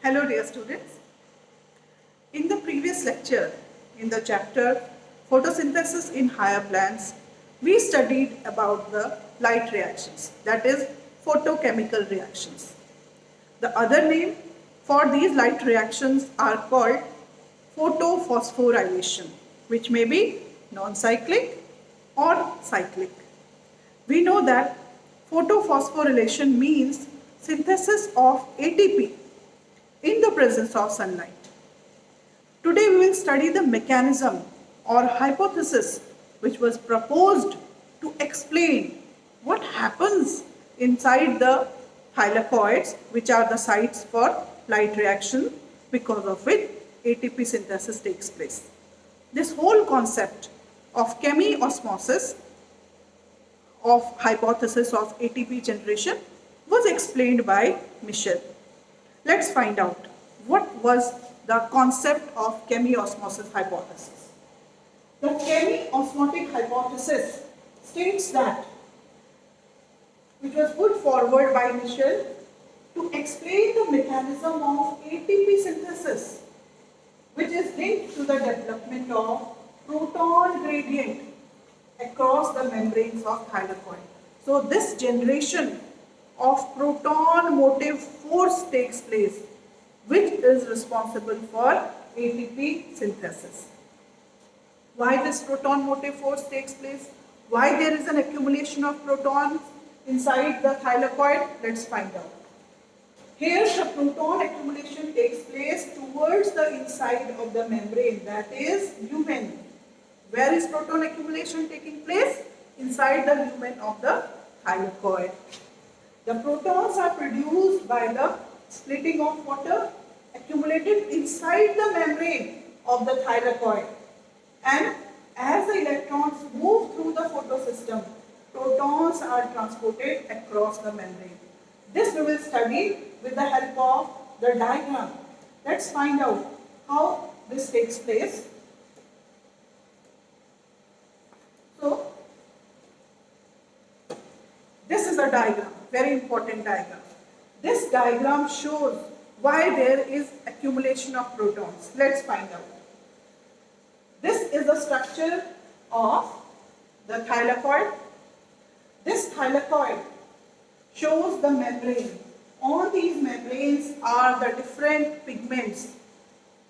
Hello dear students. In the previous lecture, in the chapter Photosynthesis in Higher Plants, we studied about the light reactions, that is photochemical reactions. The other name for these light reactions are called photophosphorylation, which may be non-cyclic or cyclic. We know that photophosphorylation means synthesis of ATP in the presence of sunlight. Today we will study the mechanism or hypothesis which was proposed to explain what happens inside the thylakoids, which are the sites for light reaction, because of which ATP synthesis takes place. This whole concept of chemiosmosis, of hypothesis of ATP generation, was explained by Michel. Let's find out what was the concept of chemiosmosis hypothesis. The chemiosmotic hypothesis states that, which was put forward by Michel to explain the mechanism of ATP synthesis, which is linked to the development of proton gradient across the membranes of thylakoid. So this generation of proton motive force takes place, which is responsible for ATP synthesis. Why this proton motive force takes place? Why there is an accumulation of protons inside the thylakoid? Let's find out. Here the proton accumulation takes place towards the inside of the membrane, that is lumen. Where is proton accumulation taking place? Inside the lumen of the thylakoid. The protons are produced by the splitting of water accumulated inside the membrane of the thylakoid. And as the electrons move through the photosystem, protons are transported across the membrane. This we will study with the help of the diagram. Let's find out how this takes place. So, this is a diagram, very important diagram. This diagram shows why there is accumulation of protons. Let's find out. This is the structure of the thylakoid. This thylakoid shows the membrane. On these membranes are the different pigments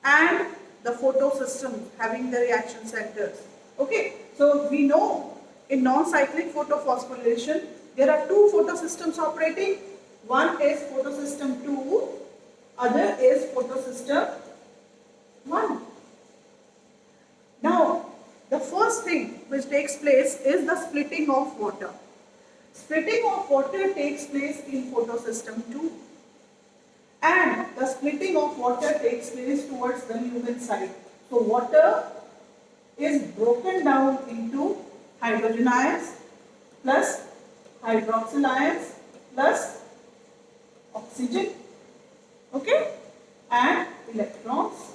and the photosystem having the reaction centers. Okay, so we know in non-cyclic photophosphorylation there are two photosystems operating. One is photosystem 2, other is photosystem 1. Now, the first thing which takes place is the splitting of water. Splitting of water takes place in photosystem 2, and the splitting of water takes place towards the lumen side. So water is broken down into hydrogen ions plus hydroxyl ions plus oxygen, okay, and electrons.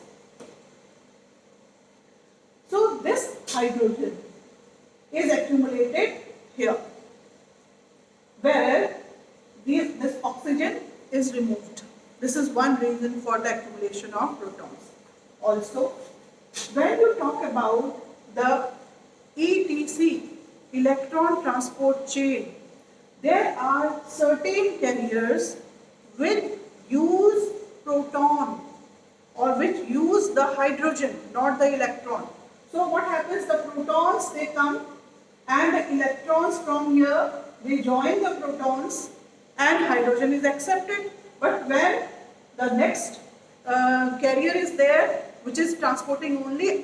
So this hydrogen is accumulated here, where this oxygen is removed. This is one reason for the accumulation of protons. Also, when you talk about the ETC, electron transport chain, there are certain carriers which use proton or which use the hydrogen, not the electron. So what happens? The protons, they come, and the electrons from here, they join the protons and hydrogen is accepted. But when the next carrier is there which is transporting only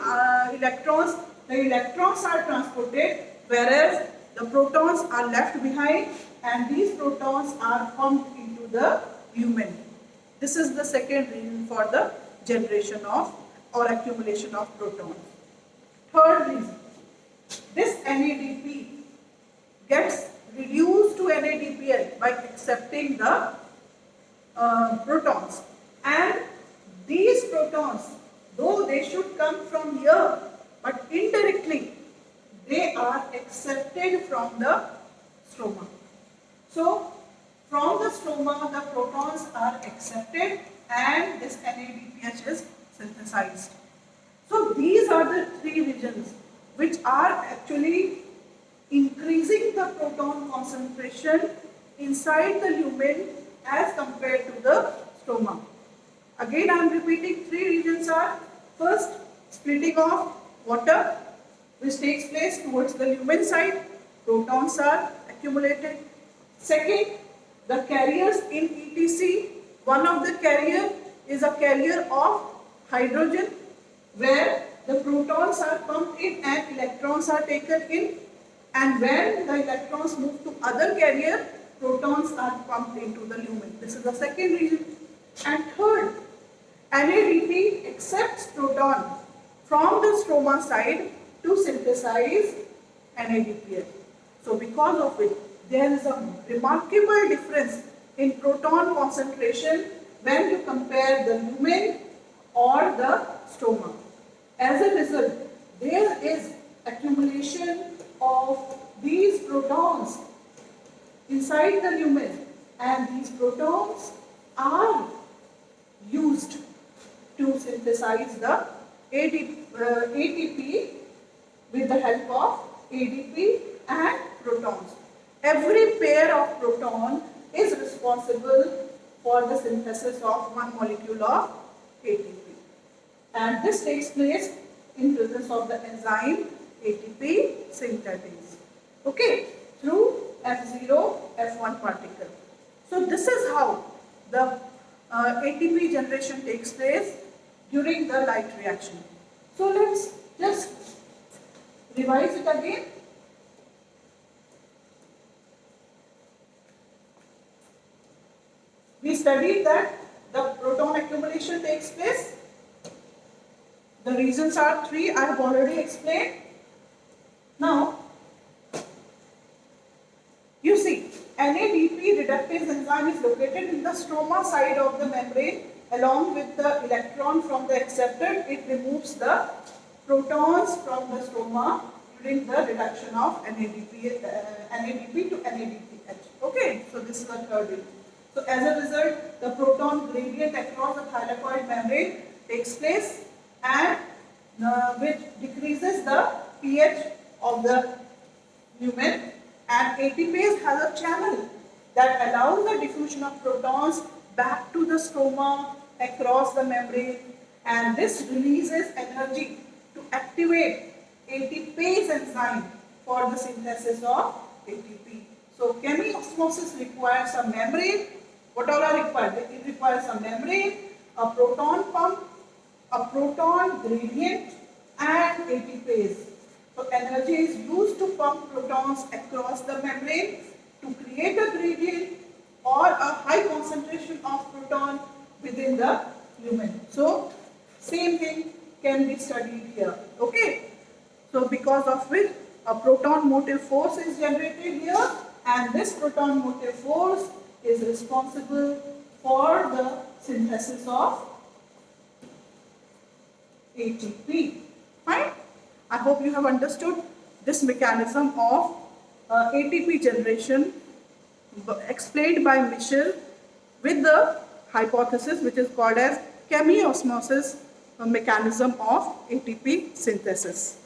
electrons, the electrons are transported, whereas the protons are left behind, and these protons are pumped into the lumen. This is the second reason for the generation of or accumulation of protons. Third reason, this NADP gets reduced to NADPL by accepting the protons, and these protons, though they should come from here, but indirectly they are accepted from the stroma. So from the stroma the protons are accepted and this NADPH is synthesized. So these are the three regions which are actually increasing the proton concentration inside the lumen as compared to the stroma. Again I am repeating, three regions are: first, splitting of water which takes place towards the lumen side, protons are accumulated. Second, the carriers in ETC, one of the carrier is a carrier of hydrogen where the protons are pumped in and electrons are taken in, and when the electrons move to other carrier, protons are pumped into the lumen. This is the second region. And third, NADP accepts proton from the stroma side to synthesize NADPH. So because of it, there is a remarkable difference in proton concentration when you compare the lumen or the stroma. As a result, there is accumulation of these protons inside the lumen, and these protons are used to synthesize the ATP with the help of ADP and protons. Every pair of proton is responsible for the synthesis of one molecule of ATP. And this takes place in presence of the enzyme ATP synthetase. Okay, through F0, F1 particle. So this is how the ATP generation takes place during the light reaction. So let's just revise it again. We studied that the proton accumulation takes place. The reasons are three, I have already explained. Now, you see, NADP reductase enzyme is located in the stroma side of the membrane. Along with the electron from the acceptor, it removes the protons from the stroma during the reduction of NADP to NADPH. Okay, so this is the third reason. So as a result, the proton gradient across the thylakoid membrane takes place, and which decreases the pH of the lumen, and ATPase has a channel that allows the diffusion of protons back to the stroma across the membrane, and this releases energy to activate ATPase enzyme for the synthesis of ATP. So chemiosmosis requires a membrane. What all are required? It requires a membrane, a proton pump, a proton gradient, and ATPase. So energy is used to pump protons across the membrane to create a gradient or a high concentration of proton within the lumen. So same thing can be studied here. Okay. So because of which a proton motive force is generated here, and this proton motive force is responsible for the synthesis of ATP. Fine. I hope you have understood this mechanism of ATP generation explained by Michel with the hypothesis which is called as chemiosmosis mechanism of ATP synthesis.